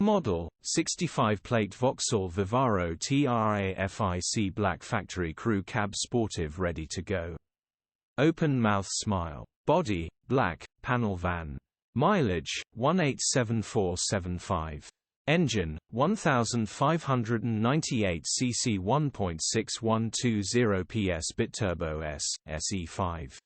Model, 65-plate Vauxhall Vivaro TRAFIC black factory crew cab sportive ready to go. Open mouth smile. Body, black, panel van. Mileage, 187475. Engine, 1598 cc 1.6120 PS BITURBO S, SE5.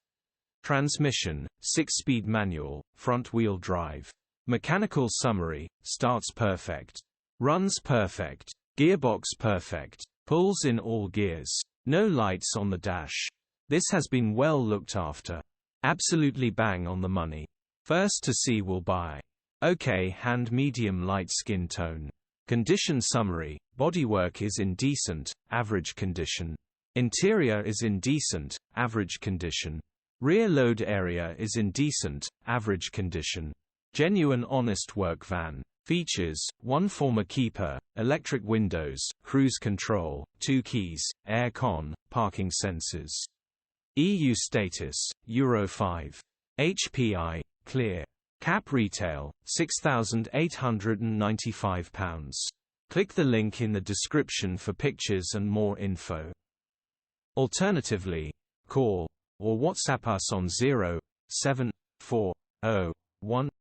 Transmission, 6-speed manual, front-wheel drive. Mechanical summary, starts perfect. Runs perfect. Gearbox perfect. Pulls in all gears. No lights on the dash. This has been well looked after. Absolutely bang on the money. First to see will buy. Okay, hand medium light skin tone. Condition summary, bodywork is in decent, average condition. Interior is in decent, average condition. Rear load area is in decent, average condition. Genuine honest work van. Features, 1 former keeper, electric windows, cruise control, 2 keys, air con, parking sensors. EU status, Euro 5. HPI, clear. Cap retail, £6,895. Click the link in the description for pictures and more info. Alternatively, call or WhatsApp us on 07401